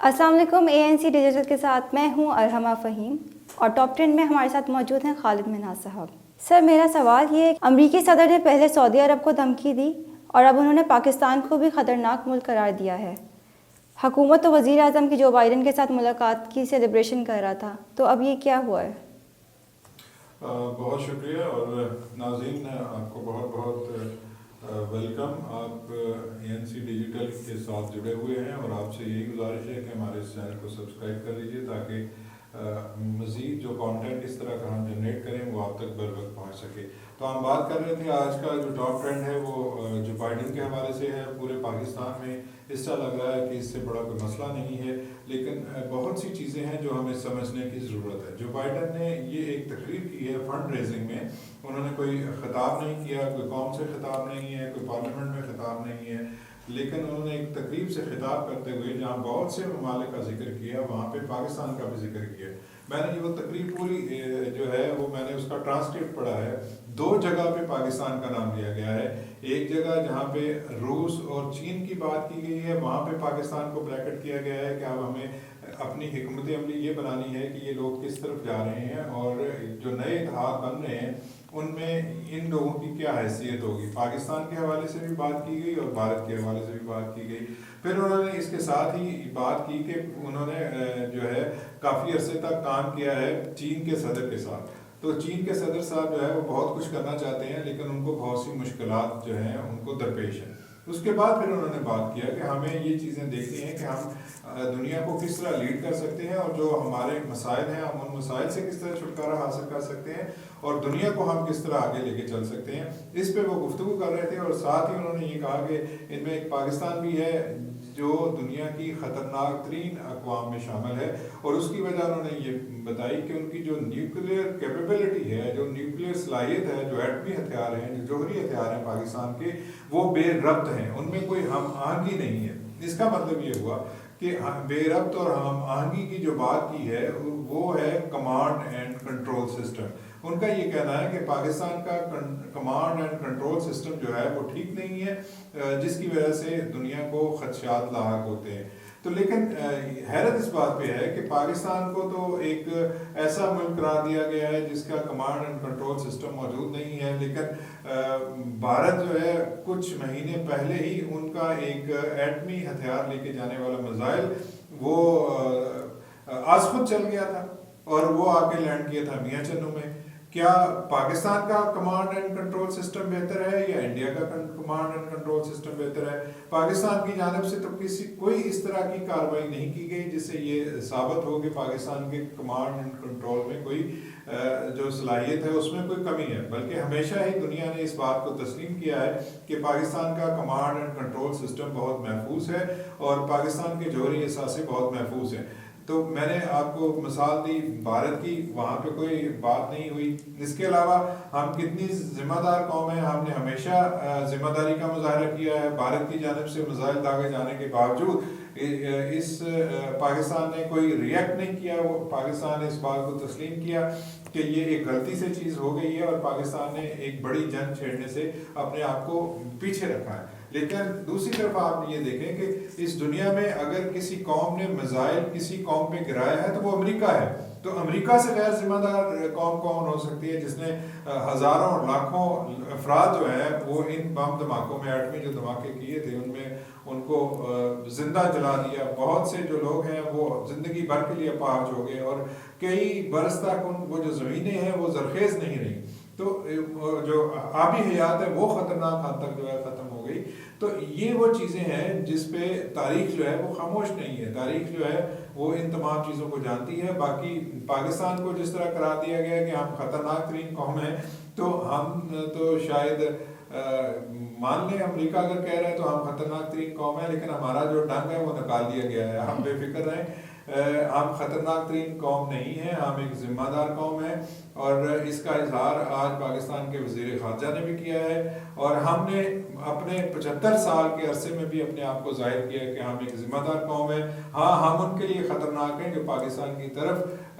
السلام علیکم. ANC digital کے ساتھ میں ہوں ارحمہ فہیم اور ٹاپ 10 میں ہمارے ساتھ موجود ہیں خالد منہاج صاحب. سر میرا سوال یہ ہے کہ امریکی صدر نے پہلے سعودی عرب کو دھمکی دی اور اب انہوں نے پاکستان کو بھی خطرناک ملک قرار دیا ہے. حکومت تو وزیر اعظم کی جو بائیڈن کے ساتھ ملاقات کی سیلیبریشن کر رہا تھا, تو اب یہ کیا ہوا ہے؟ بہت شکریہ اور ناظرین آپ کو بہت بہت ویلکم. آپ ANC ڈیجیٹل کے ساتھ جڑے ہوئے ہیں اور آپ سے یہی گزارش ہے کہ ہمارے اس چینل کو سبسکرائب کر لیجیے تاکہ مزید جو کانٹینٹ اس طرح کا ہم جنریٹ کریں وہ آپ تک بر وقت پہنچ سکے. تو ہم بات کر رہے تھے آج کا جو ٹاپ ٹرینڈ ہے وہ جو بائیڈن کے حوالے سے ہے. پورے پاکستان میں اس طرح لگ رہا ہے کہ اس سے بڑا کوئی مسئلہ نہیں ہے, لیکن بہت سی چیزیں ہیں جو ہمیں سمجھنے کی ضرورت ہے. جو بائیڈن نے یہ ایک تقریر کی ہے فنڈ ریزنگ میں, انہوں نے کوئی خطاب نہیں کیا, کوئی قوم سے خطاب نہیں ہے, کوئی پارلیمنٹ میں خطاب نہیں ہے, لیکن انہوں نے ایک تقریب سے خطاب کرتے ہوئے جہاں بہت سے ممالک کا ذکر کیا وہاں پہ پاکستان کا بھی ذکر کیا. میں نے وہ تقریب پوری جو ہے وہ میں نے اس کا ٹرانسکرپٹ پڑھا ہے. 2 جگہ پہ پاکستان کا نام لیا گیا ہے. ایک جگہ جہاں پہ روس اور چین کی بات کی گئی ہے وہاں پہ پاکستان کو بریکٹ کیا گیا ہے کہ اب ہمیں اپنی حکمت عملی یہ بنانی ہے کہ یہ لوگ کس طرف جا رہے ہیں اور جو نئے اتحاد بن رہے ہیں ان میں ان لوگوں کی کیا حیثیت ہوگی. پاکستان کے حوالے سے بھی بات کی گئی اور بھارت کے حوالے سے بھی بات کی گئی. پھر انہوں نے اس کے ساتھ ہی بات کی کہ انہوں نے جو ہے کافی عرصے تک کام کیا ہے چین کے صدر کے ساتھ. تو چین کے صدر صاحب جو ہے وہ بہت کچھ کرنا چاہتے ہیں لیکن ان کو بہت سی مشکلات جو ہیں ان کو درپیش ہیں. اس کے بعد پھر انہوں نے بات کیا کہ ہمیں یہ چیزیں دیکھنی ہیں کہ ہم دنیا کو کس طرح لیڈ کر سکتے ہیں اور جو ہمارے مسائل ہیں ہم ان مسائل سے کس طرح چھٹکارا حاصل کر سکتے ہیں اور دنیا کو ہم کس طرح آگے لے کے چل سکتے ہیں. اس پہ وہ گفتگو کر رہے تھے اور ساتھ ہی انہوں نے یہ کہا کہ ان میں ایک پاکستان بھی ہے جو دنیا کی خطرناک ترین اقوام میں شامل ہے اور اس کی وجہ انہوں نے یہ بتائی کہ ان کی جو نیوکلیئر کیپیبلٹی ہے, جو نیوکلیئر صلاحیت ہے, جو ایٹمی ہتھیار ہیں, جو جوہری ہتھیار ہیں پاکستان کے, وہ بے ربط ہیں, ان میں کوئی ہم آہنگی نہیں ہے. اس کا مطلب یہ ہوا کہ بے ربط اور ہم آہنگی کی جو بات کی ہے وہ ہے کمانڈ اینڈ کنٹرول سسٹم. ان کا یہ کہنا ہے کہ پاکستان کا کمانڈ اینڈ کنٹرول سسٹم جو ہے وہ ٹھیک نہیں ہے جس کی وجہ سے دنیا کو خدشات لاحق ہوتے ہیں. تو لیکن حیرت اس بات پہ ہے کہ پاکستان کو تو ایک ایسا ملک قرار دیا گیا ہے جس کا کمانڈ اینڈ کنٹرول سسٹم موجود نہیں ہے, لیکن بھارت جو ہے کچھ مہینے پہلے ہی ان کا ایک ایٹمی ہتھیار لے کے جانے والا میزائل وہ آج خود چل گیا تھا اور وہ آ کے لینڈ کیا تھا میاں چنو میں. کیا پاکستان کا کمانڈ اینڈ کنٹرول سسٹم بہتر ہے یا انڈیا کا کمانڈ اینڈ کنٹرول سسٹم بہتر ہے؟ پاکستان کی جانب سے تو کوئی اس طرح کی کارروائی نہیں کی گئی جس سے یہ ثابت ہو کہ پاکستان کے کمانڈ اینڈ کنٹرول میں کوئی جو صلاحیت ہے اس میں کوئی کمی ہے, بلکہ ہمیشہ ہی دنیا نے اس بات کو تسلیم کیا ہے کہ پاکستان کا کمانڈ اینڈ کنٹرول سسٹم بہت محفوظ ہے اور پاکستان کے جوہری اثاثے بہت محفوظ ہیں. تو میں نے آپ کو مثال دی بھارت کی, وہاں پہ کوئی بات نہیں ہوئی. اس کے علاوہ ہم کتنی ذمہ دار قوم ہیں, ہم نے ہمیشہ ذمہ داری کا مظاہرہ کیا ہے. بھارت کی جانب سے میزائل داغے جانے کے باوجود اس پاکستان نے کوئی ریئیکٹ نہیں کیا. وہ پاکستان نے اس بات کو تسلیم کیا کہ یہ ایک غلطی سے چیز ہو گئی ہے اور پاکستان نے ایک بڑی جنگ چھیڑنے سے اپنے آپ کو پیچھے رکھا ہے. لیکن دوسری طرف آپ یہ دیکھیں کہ اس دنیا میں اگر کسی قوم نے میزائل کسی قوم پہ گرایا ہے تو وہ امریکہ ہے. تو امریکہ سے غیر ذمہ دار قوم کون ہو سکتی ہے جس نے ہزاروں لاکھوں افراد جو ہیں وہ ان بم دھماکوں میں ایٹمی جو دھماکے کیے تھے ان میں ان کو زندہ جلا دیا. بہت سے جو لوگ ہیں وہ زندگی بھر کے لیے اپاہج ہو گئے اور کئی برس تک وہ جو زمینیں ہیں وہ زرخیز نہیں رہی. تو جو آبی حیات ہے وہ خطرناک حد تک جو ہے ختم ہو گئی. تو یہ وہ چیزیں ہیں جس پہ تاریخ جو ہے وہ خاموش نہیں ہے. تاریخ جو ہے وہ ان تمام چیزوں کو جانتی ہے. باقی پاکستان کو جس طرح قرار دیا گیا کہ ہم خطرناک ترین قوم ہیں, تو ہم تو شاید مان لیں امریکہ اگر کہہ رہے ہیں تو ہم خطرناک ترین قوم ہیں, لیکن ہمارا جو ڈنگ ہے وہ نکال دیا گیا ہے. ہم بے فکر رہیں, ہم خطرناک ترین قوم نہیں ہیں, ہم ایک ذمہ دار قوم ہیں. اور اس کا اظہار آج پاکستان کے وزیر خارجہ نے بھی کیا ہے اور ہم نے اپنے 75 سال کے عرصے میں بھی اپنے آپ کو ظاہر کیا کہ ہم ایک ذمہ دار قوم ہیں. ہاں ہم ان کے لیے خطرناک ہیں جو پاکستان کی طرف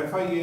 FIA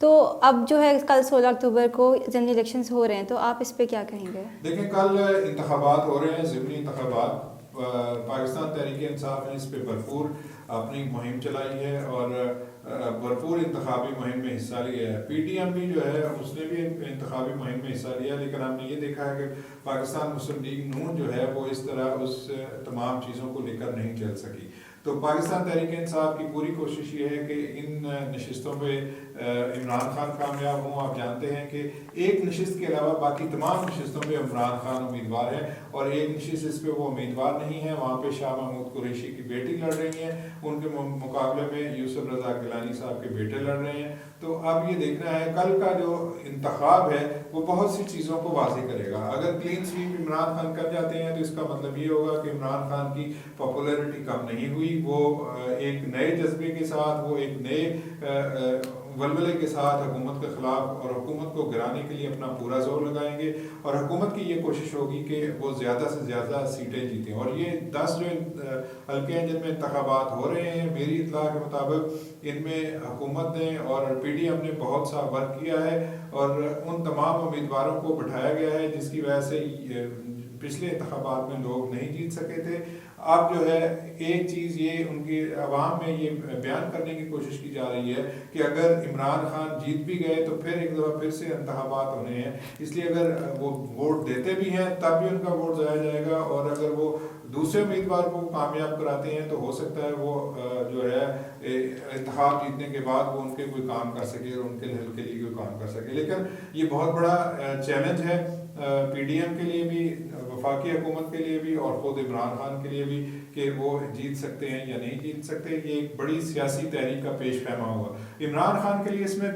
تو اب جو ہے کل 16 اکتوبر کو جنرل الیکشنز ہو رہے ہیں، تو آپ اس پہ کیا کہیں گے؟ دیکھیں کل انتخابات ہو رہے ہیں، ضمنی انتخابات. پاکستان تحریک انصاف نے اس پہ بھرپور اپنی مہم چلائی ہے اور بھرپور انتخابی مہم میں حصہ لیا ہے. پی ٹی ایم بھی جو ہے اس نے بھی انتخابی مہم میں حصہ لیا، لیکن ہم نے یہ دیکھا ہے کہ پاکستان مسلم لیگ نون جو ہے وہ اس طرح اس تمام چیزوں کو لے کر نہیں چل سکی. تو پاکستان تحریک انصاف کی پوری کوشش یہ ہے کہ ان نشستوں پہ عمران خان کامیاب ہوں. آپ جانتے ہیں کہ ایک نشست کے علاوہ باقی تمام نشستوں پہ عمران خان امیدوار ہے، اور ایک نشست اس پہ وہ امیدوار نہیں ہے. وہاں پہ شاہ محمود قریشی کی بیٹی لڑ رہی ہیں، ان کے مقابلے میں یوسف رضا گیلانی صاحب کے بیٹے لڑ رہے ہیں. تو اب یہ دیکھنا ہے کل کا جو انتخاب ہے وہ بہت سی چیزوں کو واضح کرے گا. اگر کلین سویپ عمران خان کر جاتے ہیں تو اس کا مطلب یہ ہوگا کہ عمران خان کی پاپولیرٹی کم نہیں ہوئی، وہ ایک نئے جذبے کے ساتھ، وہ ایک نئے ولولے کے ساتھ حکومت کے خلاف اور حکومت کو گرانے کے لیے اپنا پورا زور لگائیں گے، اور حکومت کی یہ کوشش ہوگی کہ وہ زیادہ سے زیادہ سیٹیں جیتیں. اور یہ 10 جو حلقے ہیں جن میں انتخابات ہو رہے ہیں، میری اطلاع کے مطابق ان میں حکومت نے اور پی ڈی ایم نے بہت سا ورک کیا ہے، اور ان تمام امیدواروں کو بٹھایا گیا ہے جس کی وجہ سے پچھلے انتخابات میں لوگ نہیں جیت سکے تھے. اب جو ہے ایک چیز یہ ان کی عوام میں یہ بیان کرنے کی کوشش کی جا رہی ہے کہ اگر عمران خان جیت بھی گئے تو پھر ایک دفعہ پھر سے انتخابات ہونے ہیں، اس لیے اگر وہ ووٹ دیتے بھی ہیں تب بھی ان کا ووٹ ضائع جائے گا، اور اگر وہ دوسرے امیدوار کو کامیاب کراتے ہیں تو ہو سکتا ہے وہ جو ہے انتخاب جیتنے کے بعد وہ ان کے کوئی کام کر سکے اور ان کے حل کے لیے کوئی کام کر سکے. لیکن یہ بہت بڑا چیلنج ہے پی ڈی ایم کے لیے بھی، وفاقی حکومت کے لیے بھی، اور خود عمران خان کے لیے بھی کہ وہ جیت سکتے ہیں یا نہیں جیت سکتے. یہ ایک بڑی سیاسی تحریک کا پیش پیما ہوگا. عمران خان کے لیے اس میں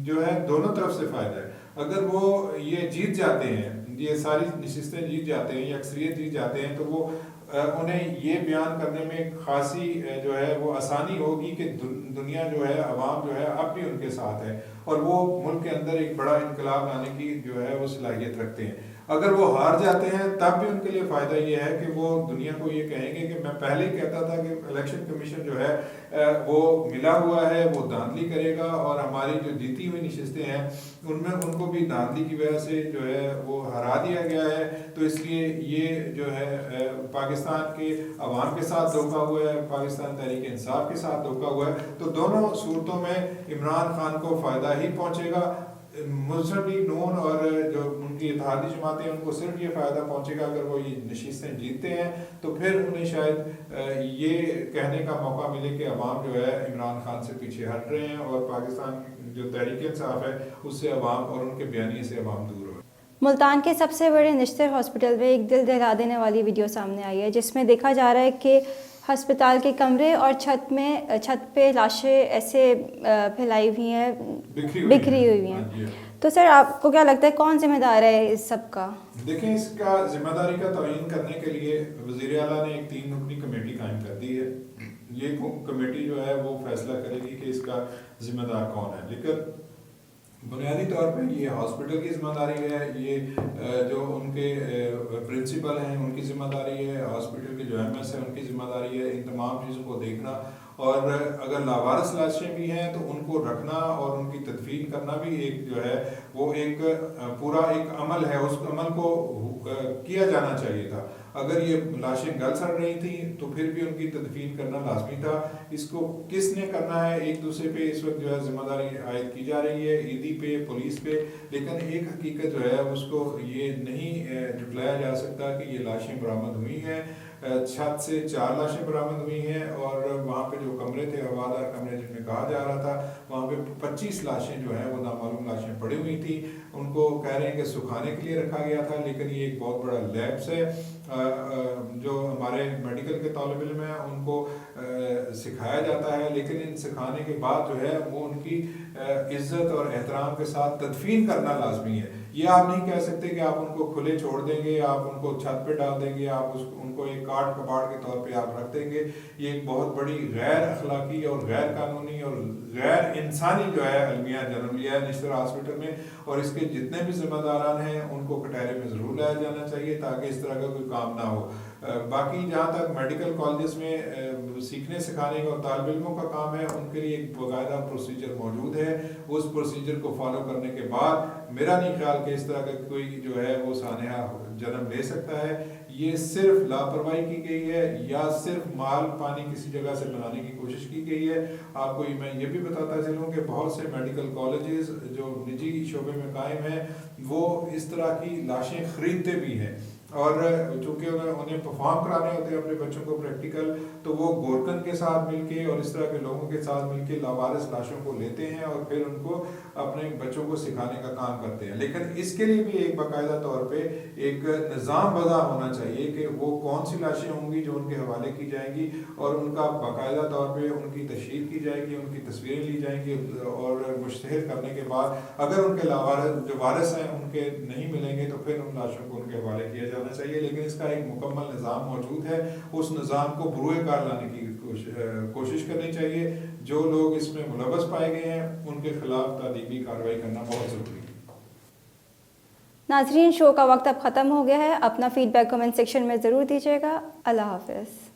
جو ہے دونوں طرف سے فائدہ ہے. اگر وہ یہ جیت جاتے ہیں، یہ ساری نشستیں جیت جاتے ہیں یا اکثریت جیت جاتے ہیں، تو وہ انہیں یہ بیان کرنے میں خاصی جو ہے وہ آسانی ہوگی کہ دنیا جو ہے، عوام جو ہے اب بھی ان کے ساتھ ہے، اور وہ ملک کے اندر ایک بڑا انقلاب لانے کی جو ہے وہ صلاحیت رکھتے ہیں. اگر وہ ہار جاتے ہیں تب بھی ان کے لیے فائدہ یہ ہے کہ وہ دنیا کو یہ کہیں گے کہ میں پہلے ہی کہتا تھا کہ الیکشن کمیشن جو ہے وہ ملا ہوا ہے، وہ دھاندلی کرے گا، اور ہماری جو جیتی ہوئی نشستیں ہیں ان میں ان کو بھی دھاندلی کی وجہ سے جو ہے وہ ہرا دیا گیا ہے. تو اس لیے یہ جو ہے پاکستان کے عوام کے ساتھ دھوکہ ہوا ہے، پاکستان تحریک انصاف کے ساتھ دھوکہ ہوا ہے. تو دونوں صورتوں میں عمران خان کو فائدہ ہی پہنچے گا. مسلم لیگ نون اور جو ان کی اتحادی جماعتیں ہیں ان کو صرف یہ فائدہ پہنچے گا اگر وہ یہ نشستیں جیتتے ہیں، تو پھر انہیں شاید یہ کہنے کا موقع ملے کہ عوام جو ہے عمران خان سے پیچھے ہٹ رہے ہیں، اور پاکستان کی جو تحریک انصاف ہے اس سے عوام اور ان کے بیانیے سے عوام دور ہو. ملتان کے سب سے بڑے نشتر ہاسپٹل میں ایک دل دہلا دینے والی ویڈیو سامنے آئی ہے، جس میں دیکھا جا رہا ہے کہ ہسپتال کے کمرے اور چھت پہ لاشیں ایسے پھیلائی ہوئی ہیں، بکھری ہوئی ہیں. تو سر آپ کو کیا لگتا ہے کون ذمہ دار ہے اس سب کا؟ دیکھیں اس کا ذمہ داری کا تعین کرنے کے لیے وزیر اعلیٰ نے ایک 3 رکنی کمیٹی قائم کر دی ہے. یہ کمیٹی جو ہے وہ فیصلہ کرے گی کہ اس کا ذمہ دار کون ہے. لیکن بنیادی طور پہ یہ ہاسپٹل کی ذمہ داری ہے، یہ جو ان کے پرنسپل ہیں ان کی ذمہ داری ہے، ہاسپٹل کے جو ایم ایس ہیں ان کی ذمہ داری ہے ان تمام چیزوں کو دیکھنا. اور اگر لاوارث لاشیں بھی ہیں تو ان کو رکھنا اور ان کی تدفین کرنا بھی ایک جو ہے وہ ایک پورا ایک عمل ہے، اس عمل کو کیا جانا چاہیے تھا. اگر یہ لاشیں گل سڑ رہی تھیں تو پھر بھی ان کی تدفین کرنا لازمی تھا. اس کو کس نے کرنا ہے، ایک دوسرے پہ اس وقت جو ہے ذمہ داری عائد کی جا رہی ہے، ایدی پہ، پولیس پہ. لیکن ایک حقیقت جو ہے اس کو یہ نہیں جھٹلایا جا سکتا کہ یہ لاشیں برآمد ہوئی ہیں. چھت سے 4 لاشیں برآمد ہوئی ہیں، اور وہاں پہ جو کمرے تھے، ہوادار کمرے جن میں کہا جا رہا تھا، وہاں پہ 25 لاشیں جو ہیں وہ نامعلوم لاشیں پڑی ہوئی تھیں. ان کو کہہ رہے ہیں کہ سکھانے کے لیے رکھا گیا تھا، لیکن یہ ایک بہت بڑا لیبس ہے. جو ہمارے میڈیکل کے طالب علم ہیں ان کو سکھایا جاتا ہے، لیکن ان سکھانے کے بعد جو ہے وہ ان کی عزت اور احترام کے ساتھ تدفین کرنا لازمی ہے. یہ آپ نہیں کہہ سکتے کہ آپ ان کو کھلے چھوڑ دیں گے، آپ ان کو چھت پہ ڈال دیں گے، آپ ان کو ایک کاٹ کباڑ کے طور پہ آپ رکھ دیں گے. یہ ایک بہت بڑی غیر اخلاقی اور غیر قانونی اور غیر انسانی جو ہے المیہ جنم لیا ہے نشتر ہاسپٹل میں. اور اس کے جتنے بھی ذمہ داران ہیں ان کو کٹہرے میں ضرور لایا جانا چاہیے تاکہ اس طرح کا کوئی کام نہ ہو. باقی جہاں تک میڈیکل کالجز میں سیکھنے سکھانے کا اور طالب علموں کا کام ہے، ان کے لیے ایک باقاعدہ پروسیجر موجود ہے. اس پروسیجر کو فالو کرنے کے بعد میرا نہیں خیال کہ اس طرح کا کوئی جو ہے وہ سانحہ جنم لے سکتا ہے. یہ صرف لاپرواہی کی گئی ہے یا صرف مال پانی کسی جگہ سے بنانے کی کوشش کی گئی ہے. آپ کو میں یہ بھی بتاتا چلوں کہ بہت سے میڈیکل کالجز جو نجی شعبے میں قائم ہیں وہ اس طرح کی لاشیں خریدتے بھی ہیں، اور چونکہ انہیں پرفارم کرانے ہوتے ہیں اپنے بچوں کو پریکٹیکل، تو وہ گورکن کے ساتھ مل کے اور اس طرح کے لوگوں کے ساتھ مل کے لاوارث لاشوں کو لیتے ہیں اور پھر ان کو اپنے بچوں کو سکھانے کا کام کرتے ہیں. لیکن اس کے لیے بھی ایک باقاعدہ طور پہ ایک نظام وضع ہونا چاہیے کہ وہ کون سی لاشیں ہوں گی جو ان کے حوالے کی جائیں گی، اور ان کا باقاعدہ طور پہ ان کی تشہیر کی جائے گی، ان کی تصویریں لی جائیں گی، اور مشتہر کرنے کے بعد اگر ان کے لاوارث جو وارث ہیں ان کے نہیں ملیں گے تو پھر ان لاشوں کو ان کے حوالے کیا جانا چاہیے. لیکن اس کا ایک مکمل نظام موجود ہے، اس نظام کو بروئے کار لانے کی کوشش کرنی چاہیے. جو لوگ اس میں ملوث پائے گئے ہیں ان کے خلاف تادیبی کارروائی کرنا بہت ضروری ہے. ناظرین، شو کا وقت اب ختم ہو گیا ہے. اپنا فیڈ بیک کمنٹ سیکشن میں ضرور دیجیے گا. اللہ حافظ.